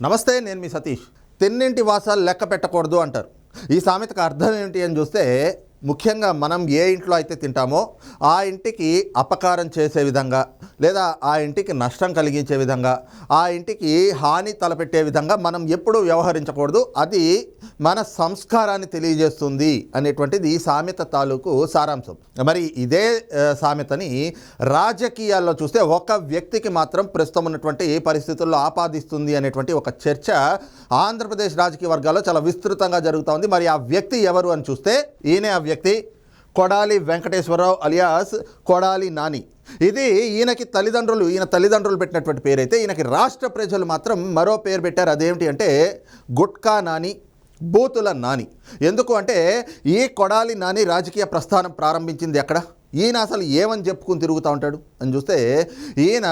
నమస్తే, నేను మీ సతీష్. తిన్నింటి వాసాలు లెక్క పెట్టకూడదు అంటారు. ఈ సామెతకు అర్థం ఏమిటి అని చూస్తే, ముఖ్యంగా మనం ఏ ఇంట్లో అయితే తింటామో ఆ ఇంటికి అపకారం చేసే విధంగా, లేదా ఆ ఇంటికి నష్టం కలిగించే విధంగా, ఆ ఇంటికి హాని తలపెట్టే విధంగా మనం ఎప్పుడూ వ్యవహరించకూడదు. అది మన సంస్కారాన్ని తెలియజేస్తుంది అనేటువంటిది ఈ సామెత తాలూకు సారాంశం. మరి ఇదే సామెతని రాజకీయాల్లో చూస్తే ఒక వ్యక్తికి మాత్రం ప్రస్తుతం ఉన్నటువంటి పరిస్థితుల్లో ఆపాదిస్తుంది అనేటువంటి ఒక చర్చ ఆంధ్రప్రదేశ్ రాజకీయ వర్గాల్లో చాలా విస్తృతంగా జరుగుతూ ఉంది. మరి ఆ వ్యక్తి ఎవరు అని చూస్తే, ఈయనే ఆ వ్యక్తి కొడాలి వెంకటేశ్వరరావు అలియాస్ కొడాలి నాని. ఇది ఈయన తల్లిదండ్రులు పెట్టినటువంటి పేరైతే, ఈయనకి రాష్ట్ర ప్రజలు మాత్రం మరో పేరు పెట్టారు. అదేమిటి అంటే గుట్కా నాని, బూతుల నాని. ఎందుకు అంటే, ఈ కొడాలి నాని రాజకీయ ప్రస్థానం ప్రారంభించింది ఎక్కడ? ఈయన అసలు ఏమని చెప్పుకుని తిరుగుతూ ఉంటాడు అని చూస్తే, ఈయన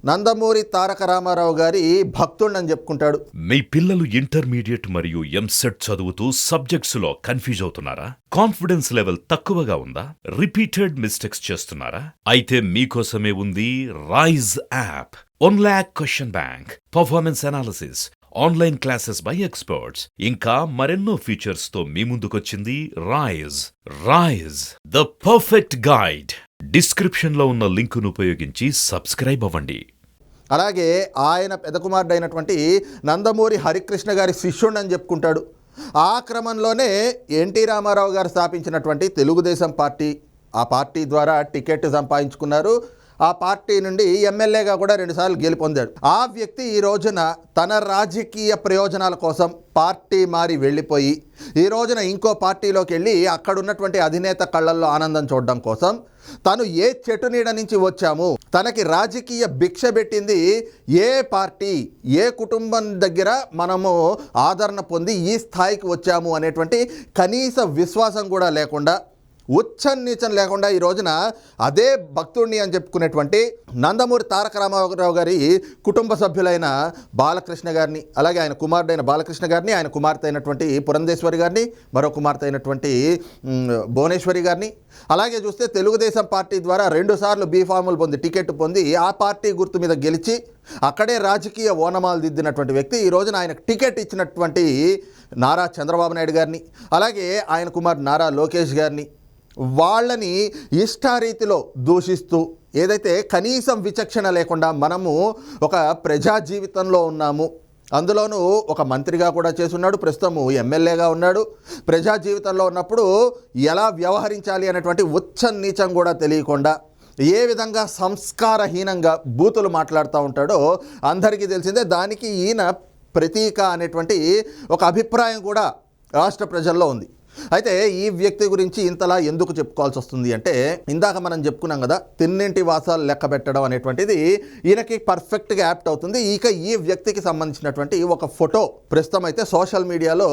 నందమూరి తారక రామారావు గారి భక్తుడని చెప్పుకుంటాడు. మీ పిల్లలు ఇంటర్మీడియట్ మరియు ఎంసెట్ చదువుతూ సబ్జెక్ట్స్ లో కన్ఫ్యూజ్ అవుతున్నారా? కాన్ఫిడెన్స్ లెవెల్ తక్కువగా ఉందా? రిపీటెడ్ మిస్టేక్స్ చేస్తున్నారా? అయితే మీకోసమే ఉంది Rise app. 1 lakh question bank, performance analysis, online classes by experts, ఇంకా మరెన్నో ఫీచర్స్ తో మీ ముందుకొచ్చింది Rise the perfect guide. Description లో ఉన్న లింకును ఉపయోగించి సబ్స్క్రైబ్ అవ్వండి. అలాగే ఆయన పెద్ద కుమారుడు అయినటువంటి నందమూరి హరికృష్ణ గారి శిష్యుడని చెప్పుకుంటాడు. ఆ క్రమంలోనే ఎన్టీ రామారావు గారు స్థాపించినటువంటి తెలుగుదేశం పార్టీ, ఆ పార్టీ ద్వారా టికెట్ సంపాదించుకున్నారు. ఆ పార్టీ నుండి ఎమ్మెల్యేగా కూడా 2 సార్లు గెలుపొందాడు. ఆ వ్యక్తి ఈ రోజున తన రాజకీయ ప్రయోజనాల కోసం పార్టీ మారి వెళ్ళిపోయి, ఈ రోజున ఇంకో పార్టీలోకి వెళ్ళి అక్కడ ఉన్నటువంటి అధినేత కళ్ళల్లో ఆనందం చూడడం కోసం, తను ఏ చెట్టు నీడ నుంచి వచ్చాము, తనకి రాజకీయ భిక్ష పెట్టింది ఏ పార్టీ, ఏ కుటుంబం దగ్గర మనము ఆదరణ పొంది ఈ స్థాయికి వచ్చాము అనేటువంటి కనీస విశ్వాసం కూడా లేకుండా, ఉచ్చనీచం లేకుండా ఈ రోజున అదే భక్తుడిని అని చెప్పుకునేటువంటి నందమూరి తారక రామారావు గారి కుటుంబ సభ్యులైన బాలకృష్ణ గారిని, అలాగే ఆయన కుమారుడైన బాలకృష్ణ గారిని, ఆయన కుమార్తె అయినటువంటి పురంధేశ్వరి గారిని, మరో కుమార్తె అయినటువంటి భువనేశ్వరి గారిని, అలాగే చూస్తే తెలుగుదేశం పార్టీ ద్వారా 2 సార్లు బీఫాములు పొంది టికెట్ పొంది ఆ పార్టీ గుర్తు మీద గెలిచి అక్కడే రాజకీయ ఓనమాలు దిద్దినటువంటి వ్యక్తి ఈ రోజున ఆయనకు టికెట్ ఇచ్చినటువంటి నారా చంద్రబాబు నాయుడు గారిని, అలాగే ఆయన కుమారుడు నారా లోకేష్ గారిని, వాళ్ళని ఇష్టారీతిలో దూషిస్తూ, ఏదైతే కనీసం విచక్షణ లేకుండా మనము ఒక ప్రజా జీవితంలో ఉన్నాము, అందులోనూ ఒక మంత్రిగా కూడా చేసున్నాడు, ప్రస్తుతము ఎమ్మెల్యేగా ఉన్నాడు, ప్రజా జీవితంలో ఉన్నప్పుడు ఎలా వ్యవహరించాలి అనేటువంటి ఉచ్చనీచం కూడా తెలియకుండా ఏ విధంగా సంస్కారహీనంగా బూతులు మాట్లాడుతూ ఉంటాడో అందరికీ తెలిసిందే. దానికి ఈయన ప్రతీక అనేటువంటి ఒక అభిప్రాయం కూడా రాష్ట్ర ప్రజల్లో ఉంది. అయితే ఈ వ్యక్తి గురించి ఇంతలా ఎందుకు చెప్పుకోవాల్సి వస్తుంది అంటే, ఇందాక మనం చెప్పుకున్నాం కదా, తిన్నింటి వాసాలు లెక్క పెట్టడం అనేటువంటిది ఈయనకి పర్ఫెక్ట్గా యాప్ట్ అవుతుంది. ఇక ఈ వ్యక్తికి సంబంధించినటువంటి ఒక ఫోటో ప్రస్తుతం అయితే సోషల్ మీడియాలో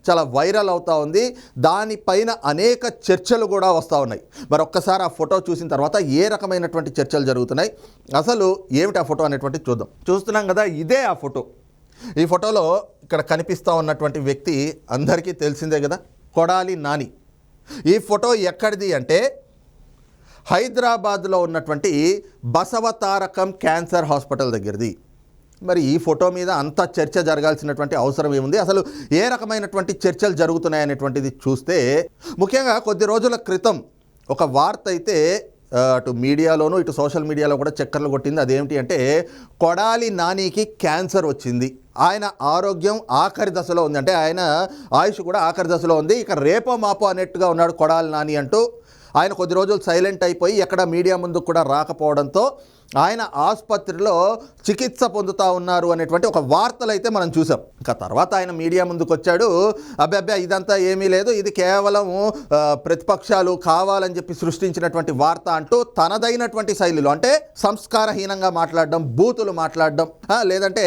చాలా వైరల్ అవుతూ ఉంది. దానిపైన అనేక చర్చలు కూడా వస్తూ ఉన్నాయి. మరి ఒక్కసారి ఆ ఫోటో చూసిన తర్వాత ఏ రకమైనటువంటి చర్చలు జరుగుతున్నాయి, అసలు ఏమిటి ఆ ఫోటో అనేటువంటి చూద్దాం. చూస్తున్నాం కదా, ఇదే ఆ ఫోటో. ఈ ఫోటోలో ఇక్కడ కనిపిస్తూ ఉన్నటువంటి వ్యక్తి అందరికీ తెలిసిందే కదా, కొడాలి నాని. ఈ ఫోటో ఎక్కడిది అంటే హైదరాబాద్లో ఉన్నటువంటి బసవతారకం క్యాన్సర్ హాస్పిటల్ దగ్గరది. మరి ఈ ఫోటో మీద అంత చర్చ జరగాల్సినటువంటి అవసరం ఏముంది, అసలు ఏ రకమైనటువంటి చర్చలు జరుగుతున్నాయనేటువంటిది చూస్తే, ముఖ్యంగా కొద్ది రోజుల క్రితం ఒక వార్త అయితే అటు మీడియాలోనూ ఇటు సోషల్ మీడియాలో కూడా చక్కర్లు కొట్టింది. అదేమిటి అంటే, కొడాలి నానికి క్యాన్సర్ వచ్చింది, ఆయన ఆరోగ్యం ఆఖరి దశలో ఉంది, అంటే ఆయన ఆయుష్ కూడా ఆఖరి దశలో ఉంది, ఇక రేపో మాపో అన్నట్టుగా ఉన్నాడు కొడాలి నాని అంటూ ఆయన కొద్ది రోజులు సైలెంట్ అయిపోయి ఎక్కడ మీడియా ముందుకు కూడా రాకపోవడంతో ఆయన ఆసుపత్రిలో చికిత్స పొందుతూ ఉన్నారు అనేటువంటి ఒక వార్తలు అయితే మనం చూసాం. ఇంకా తర్వాత ఆయన మీడియా ముందుకు వచ్చాడు, అబ్బా ఇదంతా ఏమీ లేదు, ఇది కేవలం ప్రతిపక్షాలు కావాలని చెప్పి సృష్టించినటువంటి వార్త అంటూ తనదైనటువంటి శైలిలో, అంటే సంస్కారహీనంగా మాట్లాడడం, బూతులు మాట్లాడడం, లేదంటే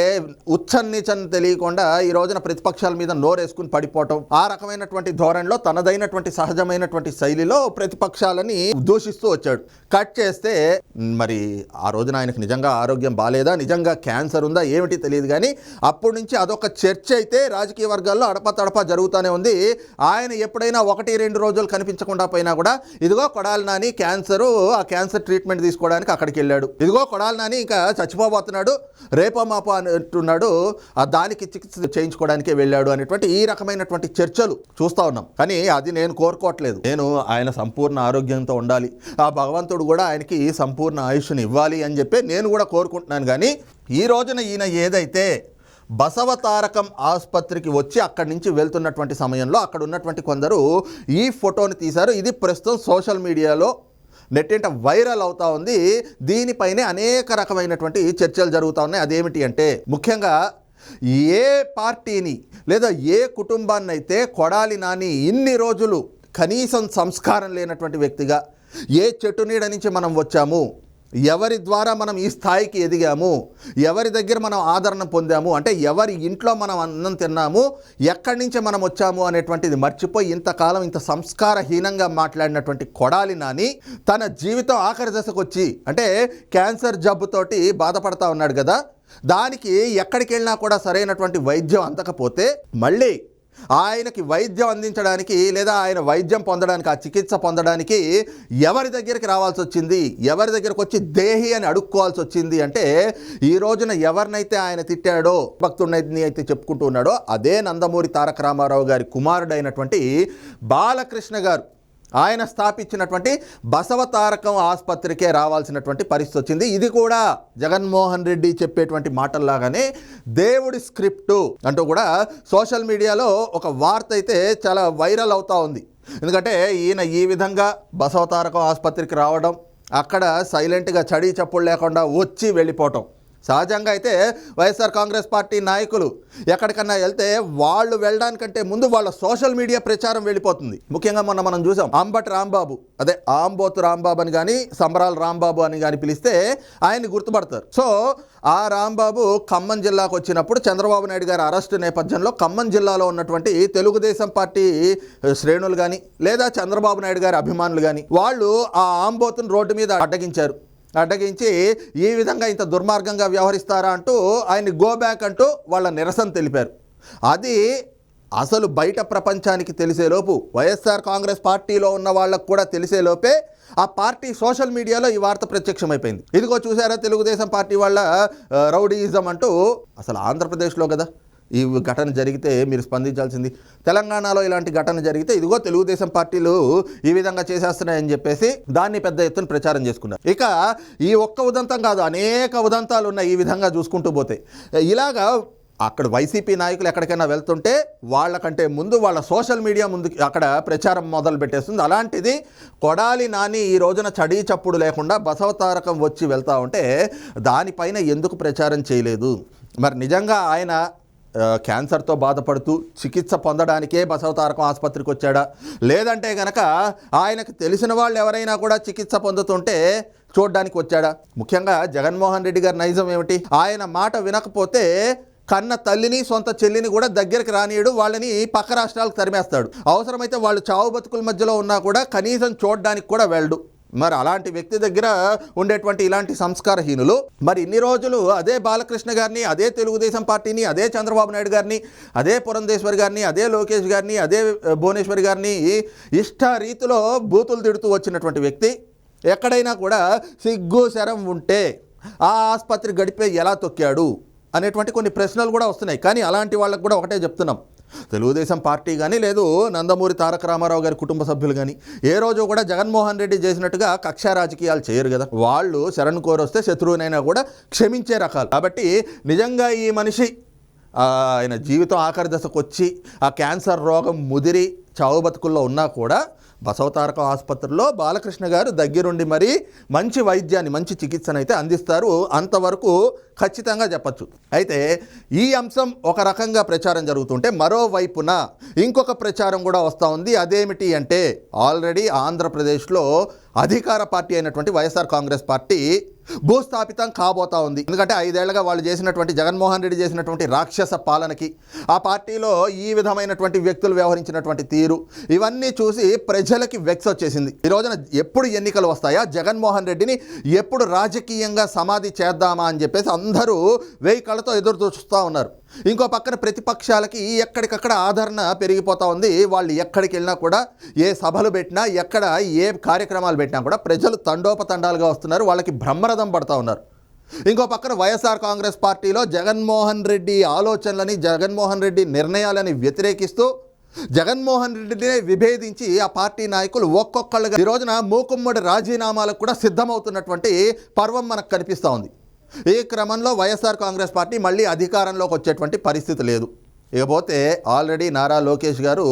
ఉచ్చనీచం తెలియకుండా ఈ రోజున ప్రతిపక్షాల మీద నోరేసుకుని పడిపోవటం, ఆ రకమైనటువంటి ధోరణిలో తనదైనటువంటి సహజమైనటువంటి శైలిలో ప్రతిపక్షాలని దూషిస్తూ వచ్చాడు. కట్ చేస్తే మరి రోజున ఆయనకు నిజంగా ఆరోగ్యం బాలేదా, నిజంగా క్యాన్సర్ ఉందా ఏమిటి తెలియదు, కానీ అప్పటి నుంచి అదొక చర్చ అయితే రాజకీయ వర్గాల్లో అడపతడప జరుగుతూనే ఉంది. ఆయన ఎప్పుడైనా 1-2 రోజులు కనిపించకుండా పోయినా కూడా ఇదిగో కొడాలి నాని క్యాన్సరు, ఆ క్యాన్సర్ ట్రీట్మెంట్ తీసుకోవడానికి అక్కడికి వెళ్ళాడు, ఇదిగో కొడాలి నాని ఇంకా చచ్చిపోబోతున్నాడు, రేపో మాపో అంటున్నాడు, దానికి చికిత్స చేయించుకోవడానికే వెళ్ళాడు అనేటువంటి ఈ రకమైనటువంటి చర్చలు చూస్తూ ఉన్నాం. కానీ అది నేను కోరుకోవట్లేదు. నేను ఆయన సంపూర్ణ ఆరోగ్యంతో ఉండాలి, ఆ భగవంతుడు కూడా ఆయనకి సంపూర్ణ ఆయుష్ని ఇవ్వాలి అని చెప్పి నేను కూడా కోరుకుంటున్నాను. కానీ ఈ రోజున ఈయన ఏదైతే బసవతారకం ఆసుపత్రికి వచ్చి అక్కడి నుంచి వెళ్తున్నటువంటి సమయంలో అక్కడ ఉన్నటువంటి కొందరు ఈ ఫోటోని తీశారు. ఇది ప్రస్తుతం సోషల్ మీడియాలో నెట్టింట వైరల్ అవుతా ఉంది. దీనిపైనే అనేక రకమైనటువంటి చర్చలు జరుగుతూ ఉన్నాయి. అదేమిటి అంటే ముఖ్యంగా ఏ పార్టీని లేదా ఏ కుటుంబాన్ని అయితే కొడాలి నాని ఇన్ని రోజులు కనీసం సంస్కారం లేనటువంటి వ్యక్తిగా, ఏ చెట్టు నీడ నుంచి మనం వచ్చాము, ఎవరి ద్వారా మనం ఈ స్థాయికి ఎదిగాము, ఎవరి దగ్గర మనం ఆదరణ పొందాము, అంటే ఎవరి ఇంట్లో మనం అన్నం తిన్నాము, ఎక్కడి నుంచి మనం వచ్చాము అనేటువంటిది మర్చిపోయి ఇంతకాలం ఇంత సంస్కారహీనంగా మాట్లాడినటువంటి కొడాలి నాని తన జీవితం ఆఖరి దశకు వచ్చి, అంటే క్యాన్సర్ జబ్బుతోటి బాధపడతా ఉన్నాడు కదా, దానికి ఎక్కడికి వెళ్ళినా కూడా సరైనటువంటి వైద్యం అందకపోతే మళ్ళీ ఆయనకి వైద్యం అందించడానికి లేదా ఆయన వైద్యం పొందడానికి, ఆ చికిత్స పొందడానికి ఎవరి దగ్గరికి రావాల్సి వచ్చింది, ఎవరి దగ్గరకు వచ్చి దేహి అని అడుక్కోవాల్సి వచ్చింది అంటే ఈ రోజున ఎవరినైతే ఆయన తిట్టాడో, భక్తుడిని అయితే చెప్పుకుంటూ ఉన్నాడో అదే నందమూరి తారక రామారావు గారి కుమారుడైనటువంటి బాలకృష్ణ గారు ఆయన స్థాపించినటువంటి బసవతారకం ఆసుపత్రికే రావాల్సినటువంటి పరిస్థితి వచ్చింది. ఇది కూడా జగన్మోహన్ రెడ్డి చెప్పేటువంటి మాటల్లాగానే దేవుడి స్క్రిప్టు అంటూ కూడా సోషల్ మీడియాలో ఒక వార్త అయితే చాలా వైరల్ అవుతూ ఉంది. ఎందుకంటే ఈయన ఈ విధంగా బసవతారకం ఆసుపత్రికి రావడం, అక్కడ సైలెంట్గా చడి చప్పుడు లేకుండా వచ్చి వెళ్ళిపోవటం. సహజంగా అయితే వైఎస్ఆర్ కాంగ్రెస్ పార్టీ నాయకులు ఎక్కడికన్నా వెళ్తే వాళ్ళు వెళ్ళడానికంటే ముందు వాళ్ళ సోషల్ మీడియా ప్రచారం వెళ్ళిపోతుంది. ముఖ్యంగా మొన్న మనం చూసాం అంబటి రాంబాబు, అదే ఆంబోతు రాంబాబు అని కానీ సంబరాల రాంబాబు అని కానీ పిలిస్తే ఆయన్ని గుర్తుపడతారు. సో ఆ రాంబాబు ఖమ్మం జిల్లాకు వచ్చినప్పుడు చంద్రబాబు నాయుడు గారి అరెస్టు నేపథ్యంలో ఖమ్మం జిల్లాలో ఉన్నటువంటి తెలుగుదేశం పార్టీ శ్రేణులు కానీ లేదా చంద్రబాబు నాయుడు గారి అభిమానులు కానీ వాళ్ళు ఆ ఆంబోతును రోడ్డు మీద అడ్డగించి ఈ విధంగా ఇంత దుర్మార్గంగా వ్యవహరిస్తారా అంటూ ఆయన్ని గో బ్యాక్ అంటూ వాళ్ళ నిరసన తెలిపారు. అది అసలు బయట ప్రపంచానికి తెలిసేలోపు, వైఎస్ఆర్ కాంగ్రెస్ పార్టీలో ఉన్న వాళ్ళకు కూడా తెలిసేలోపే ఆ పార్టీ సోషల్ మీడియాలో ఈ వార్త ప్రత్యక్షమైపోయింది. ఇదిగో చూసారా తెలుగుదేశం పార్టీ వాళ్ళ రౌడీయిజం అంటూ. అసలు ఆంధ్రప్రదేశ్లో కదా ఈ ఘటన జరిగితే మీరు స్పందించాల్సింది. తెలంగాణలో ఇలాంటి ఘటన జరిగితే ఇదిగో తెలుగుదేశం పార్టీలు ఈ విధంగా చేసేస్తున్నాయని చెప్పేసి దాన్ని పెద్ద ఎత్తున ప్రచారం చేసుకున్నారు. ఇక ఈ ఒక్క ఉదంతం కాదు, అనేక ఉదంతాలు ఉన్నాయి ఈ విధంగా చూసుకుంటూ పోతే. ఇలాగా అక్కడ వైసీపీ నాయకులు ఎక్కడికైనా వెళ్తుంటే వాళ్ళకంటే ముందు వాళ్ళ సోషల్ మీడియా ముందు అక్కడ ప్రచారం మొదలు పెట్టేస్తుంది. అలాంటిది కొడాలి నాని ఈ రోజున చడీ చప్పుడు లేకుండా బసవతారకం వచ్చి వెళ్తూ ఉంటే దానిపైన ఎందుకు ప్రచారం చేయలేదు? మరి నిజంగా ఆయన క్యాన్సర్తో బాధపడుతూ చికిత్స పొందడానికే బసవతారకం ఆసుపత్రికి వచ్చాడా, లేదంటే గనక ఆయనకు తెలిసిన వాళ్ళు ఎవరైనా కూడా చికిత్స పొందుతుంటే చూడడానికి వచ్చాడా? ముఖ్యంగా జగన్మోహన్ రెడ్డి గారి నైజం ఏమిటి? ఆయన మాట వినకపోతే కన్న తల్లిని సొంత చెల్లిని కూడా దగ్గరికి రానియడు, వాళ్ళని పక్క రాష్ట్రాలకు తరిమేస్తాడు. అవసరమైతే వాళ్ళు చావు బతుకుల మధ్యలో ఉన్నా కూడా కనీసం చూడడానికి కూడా వెళ్ళడు. మరి అలాంటి వ్యక్తి దగ్గర ఉండేటువంటి ఇలాంటి సంస్కారహీనులు మరి ఇన్ని రోజులు అదే బాలకృష్ణ గారిని, అదే తెలుగుదేశం పార్టీని, అదే చంద్రబాబు నాయుడు గారిని, అదే పురంధేశ్వరి గారిని, అదే లోకేష్ గారిని, అదే భువనేశ్వరి గారిని ఇష్ట రీతిలో బూతులు తిడుతూ వచ్చినటువంటి వ్యక్తి ఎక్కడైనా కూడా సిగ్గు శరం ఉంటే ఆ ఆసుపత్రి గడిపే ఎలా తొక్కాడు అనేటువంటి కొన్ని ప్రశ్నలు కూడా వస్తున్నాయి. కానీ అలాంటి వాళ్ళకు కూడా ఒకటే చెప్తున్నాం, తెలుగుదేశం పార్టీ కానీ లేదు నందమూరి తారక రామారావు గారి కుటుంబ సభ్యులు కానీ ఏ రోజు కూడా జగన్మోహన్ రెడ్డి చేసినట్టుగా కక్షా రాజకీయాలు చేయరు కదా. వాళ్ళు శరణ్ కోరొస్తే శత్రువునైనా కూడా క్షమించే రకాలు. కాబట్టి నిజంగా ఈ మనిషి ఆయన జీవితం ఆఖరి దశకు వచ్చి ఆ క్యాన్సర్ రోగం ముదిరి చావు బతుకుల్లో ఉన్నా కూడా బసవతారకం ఆసుపత్రిలో బాలకృష్ణ గారు దగ్గరుండి మరీ మంచి వైద్యాన్ని, మంచి చికిత్సను అయితే అందిస్తారు. అంతవరకు ఖచ్చితంగా చెప్పచ్చు. అయితే ఈ అంశం ఒక రకంగా ప్రచారం జరుగుతుంటే మరోవైపున ఇంకొక ప్రచారం కూడా వస్తూ ఉంది. అదేమిటి అంటే ఆల్రెడీ ఆంధ్రప్రదేశ్లో అధికార పార్టీ అయినటువంటి వైఎస్ఆర్ కాంగ్రెస్ పార్టీ భూస్థాపితం కాబోతా ఉంది. ఎందుకంటే 5 ఏళ్లుగా వాళ్ళు చేసినటువంటి జగన్మోహన్ రెడ్డి చేసినటువంటి రాక్షస పాలనకి, ఆ పార్టీలో ఈ విధమైనటువంటి వ్యక్తులు వ్యవహరించినటువంటి తీరు, ఇవన్నీ చూసి ప్రజలకి వెక్స్ వచ్చేసింది. ఈ రోజున ఎప్పుడు ఎన్నికలు వస్తాయా, జగన్మోహన్ రెడ్డిని ఎప్పుడు రాజకీయంగా సమాధి చేద్దామా అని చెప్పేసి అందరూ 1000 కళ్ళతో ఎదురు చూస్తూ ఉన్నారు. ఇంకో పక్కన ప్రతిపక్షాలకి ఎక్కడికక్కడ ఆదరణ పెరిగిపోతూ ఉంది. వాళ్ళు ఎక్కడికి వెళ్ళినా కూడా, ఏ సభలు పెట్టినా, ఎక్కడ ఏ కార్యక్రమాలు పెట్టినా కూడా ప్రజలు తండోపతండాలుగా వస్తున్నారు, వాళ్ళకి బ్రహ్మరథం పడుతూ ఉన్నారు. ఇంకో పక్కన వైఎస్ఆర్ కాంగ్రెస్ పార్టీలో జగన్మోహన్ రెడ్డి ఆలోచనలని, జగన్మోహన్ రెడ్డి నిర్ణయాలని వ్యతిరేకిస్తూ జగన్మోహన్ రెడ్డినే విభేదించి ఆ పార్టీ నాయకులు ఒక్కొక్కళ్ళుగా ఈ రోజున మూకుమ్మడి రాజీనామాలకు కూడా సిద్ధమవుతున్నటువంటి పర్వం మనకు కనిపిస్తూ ఉంది. ఈ క్రమంలో వైఎస్ఆర్ కాంగ్రెస్ పార్టీ మళ్ళీ అధికారంలోకి వచ్చేటువంటి పరిస్థితి లేదు. ఇకపోతే ఆల్రెడీ నారా లోకేష్ గారు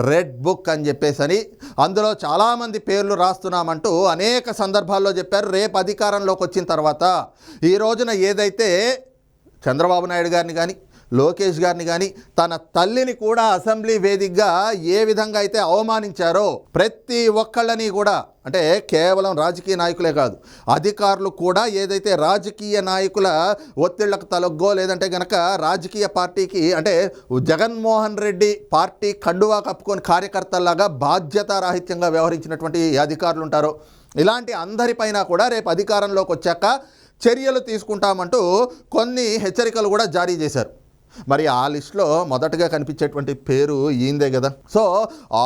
రెడ్ బుక్ అని చెప్పేసి అందులో చాలామంది పేర్లు రాస్తున్నామంటూ అనేక సందర్భాల్లో చెప్పారు. రేపు అధికారంలోకి వచ్చిన తర్వాత ఈ రోజున ఏదైతే చంద్రబాబు నాయుడు గారిని కానీ, లోకేష్ గారిని కానీ, తన తల్లిని కూడా అసెంబ్లీ వేదికగా ఏ విధంగా అయితే అవమానించారో, ప్రతి ఒక్కళ్ళని కూడా, అంటే కేవలం రాజకీయ నాయకులే కాదు, అధికారులు కూడా ఏదైతే రాజకీయ నాయకుల ఒత్తిళ్లకు తలొగ్గో, లేదంటే గనక రాజకీయ పార్టీకి, అంటే జగన్మోహన్ రెడ్డి పార్టీ కండువా కప్పుకొని కార్యకర్తల్లాగా బాధ్యతారాహిత్యంగా వ్యవహరించినటువంటి అధికారులు ఉంటారో, ఇలాంటి అందరిపైన కూడా రేపు అధికారంలోకి వచ్చాక చర్యలు తీసుకుంటామంటూ కొన్ని హెచ్చరికలు కూడా జారీ చేశారు. మరి ఆ లిస్టులో మొదటగా కనిపించేటువంటి పేరు ఈయందే కదా. So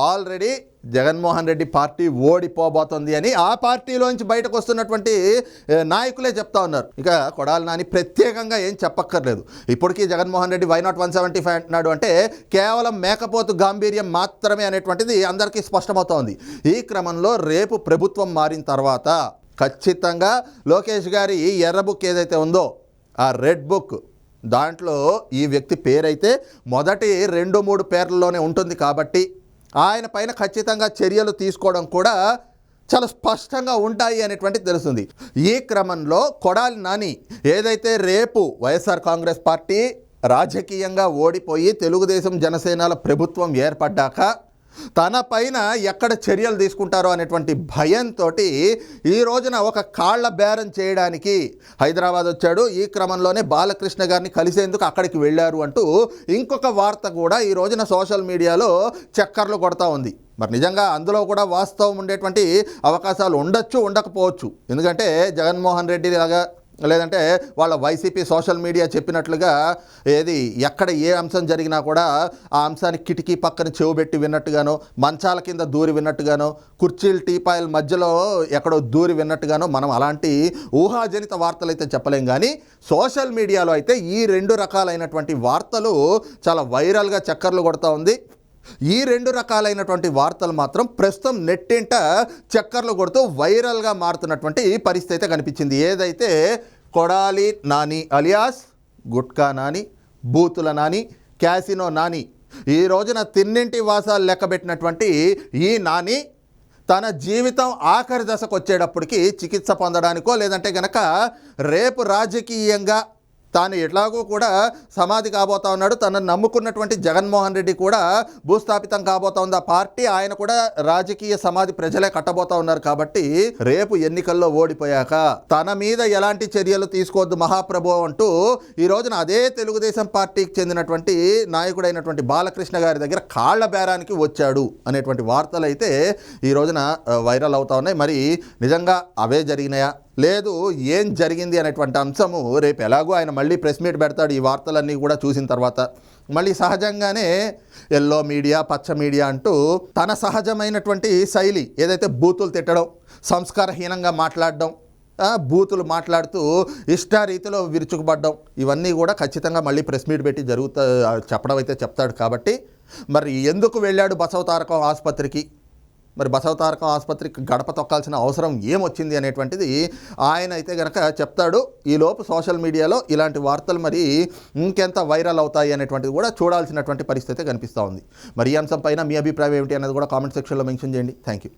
already Jaganmohan Reddy party ఓడిపోబోతుంది అని ఆ పార్టీలోంచి బయటకు వస్తున్నటువంటి నాయకులే చెప్తా ఉన్నారు. ఇక కొడాలి నాని ప్రత్యేకంగా ఏం చెప్పక్కర్లేదు. ఇప్పటికీ జగన్మోహన్ రెడ్డి వై నాట్ 175 అంటున్నాడు అంటే కేవలం మేకపోతు గాంభీర్యం మాత్రమే అనేటువంటిది అందరికీ స్పష్టమవుతోంది. ఈ క్రమంలో రేపు ప్రభుత్వం మారిన తర్వాత ఖచ్చితంగా లోకేష్ గారి ఎర్ర బుక్ ఏదైతే ఉందో, ఆ రెడ్ బుక్, దాంట్లో ఈ వ్యక్తి పేరైతే మొదటి 2-3 పేర్లలోనే ఉంటుంది. కాబట్టి ఆయన పైన ఖచ్చితంగా చర్యలు తీసుకోవడం కూడా చాలా స్పష్టంగా ఉంటాయి అనేటువంటిది తెలుస్తుంది. ఈ క్రమంలో కొడాలి నాని ఏదైతే రేపు వైఎస్ఆర్ కాంగ్రెస్ పార్టీ రాజకీయంగా ఓడిపోయి తెలుగుదేశం జనసేనల ప్రభుత్వం ఏర్పడ్డాక తన పైన ఎక్కడ చర్యలు తీసుకుంటారో అనేటువంటి భయంతో ఈ రోజున ఒక కాళ్ల బేరం చేయడానికి హైదరాబాద్ వచ్చాడు. ఈ క్రమంలోనే బాలకృష్ణ గారిని కలిసేందుకు అక్కడికి వెళ్ళారు అంటూ ఇంకొక వార్త కూడా ఈ రోజున సోషల్ మీడియాలో చక్కర్లు కొడతా ఉంది. మరి నిజంగా అందులో కూడా వాస్తవం ఉండేటువంటి అవకాశాలు ఉండొచ్చు, ఉండకపోవచ్చు. ఎందుకంటే జగన్మోహన్ రెడ్డి లాగా, లేదంటే వాళ్ళ వైసీపీ సోషల్ మీడియా చెప్పినట్లుగా ఏది ఎక్కడ ఏ అంశం జరిగినా కూడా ఆ అంశానికి కిటికీ పక్కన చెవు పెట్టి విన్నట్టుగానో, మంచాల కింద దూరి విన్నట్టుగానో, కుర్చీలు టీపాయిల మధ్యలో ఎక్కడో దూరి విన్నట్టుగానో మనం అలాంటి ఊహాజనిత వార్తలు అయితే చెప్పలేం. కానీ సోషల్ మీడియాలో అయితే ఈ 2 రకాలైనటువంటి వార్తలు చాలా వైరల్గా చక్కర్లు కొడుతూ ఉంది. ఈ 2 రకాలైనటువంటి వార్తలు మాత్రం ప్రస్తుతం నెట్టింట చక్కర్లు కొడుతూ వైరల్గా మారుతున్నటువంటి పరిస్థితి అయితే కనిపించింది. ఏదైతే కొడాలి నాని అలియాస్ గుట్కా నాని, బూతుల నాని, క్యాసినో నాని, ఈ రోజున తిన్నింటి వాసాలు లెక్కబెట్టినటువంటి ఈ నాని తన జీవితం ఆఖరి దశకు వచ్చేటప్పటికి చికిత్స పొందడానికో, లేదంటే గనక రేపు రాజకీయంగా తాను ఎట్లాగో కూడా సమాధి కాబోతా ఉన్నాడు, తనను నమ్ముకున్నటువంటి జగన్మోహన్ రెడ్డి కూడా భూస్థాపితం కాబోతా ఉంది ఆ పార్టీ, ఆయన కూడా రాజకీయ సమాధి ప్రజలే కట్టబోతా ఉన్నారు. కాబట్టి రేపు ఎన్నికల్లో ఓడిపోయాక తన మీద ఎలాంటి చర్యలు తీసుకోవద్దు మహాప్రభు అంటూ ఈ రోజున అదే తెలుగుదేశం పార్టీకి చెందినటువంటి నాయకుడైనటువంటి బాలకృష్ణ గారి దగ్గర కాళ్ల బేరానికి వచ్చాడు అనేటువంటి వార్తలు అయితే ఈ రోజున వైరల్ అవుతా ఉన్నాయి. మరి నిజంగా అవే జరిగినాయా, లేదు ఏం జరిగింది అనేటువంటి అంశము రేపు ఎలాగో ఆయన మళ్ళీ ప్రెస్ మీట్ పెడతాడు. ఈ వార్తలన్నీ కూడా చూసిన తర్వాత మళ్ళీ సహజంగానే ఎల్లో మీడియా, పచ్చ మీడియా అంటూ తన సహజమైనటువంటి శైలి ఏదైతే బూతులు తిట్టడం, సంస్కారహీనంగా మాట్లాడడం, బూతులు మాట్లాడుతూ ఇష్టారీతిలో విరుచుకుపడడం, ఇవన్నీ కూడా ఖచ్చితంగా మళ్ళీ ప్రెస్ మీట్ పెట్టి చెప్పడం అయితే చెప్తాడు. కాబట్టి మరి ఎందుకు వెళ్ళాడు బసవతారకం ఆసుపత్రికి, మరి బసవతారకం ఆసుపత్రికి గడప తొక్కాల్సిన అవసరం ఏమొచ్చింది అనేటువంటిది ఆయన అయితే కనుక చెప్తాడు. ఈలోపు సోషల్ మీడియాలో ఇలాంటి వార్తలు మరి ఇంకెంత వైరల్ అవుతాయి అనేటువంటిది కూడా చూడాల్సినటువంటి పరిస్థితి కనిపిస్తూ ఉంది. మరి ఈ అంశం పైన మీ అభిప్రాయం ఏమిటి అనేది కూడా కామెంట్ సెక్షన్లో మెన్షన్ చేయండి. Thank you.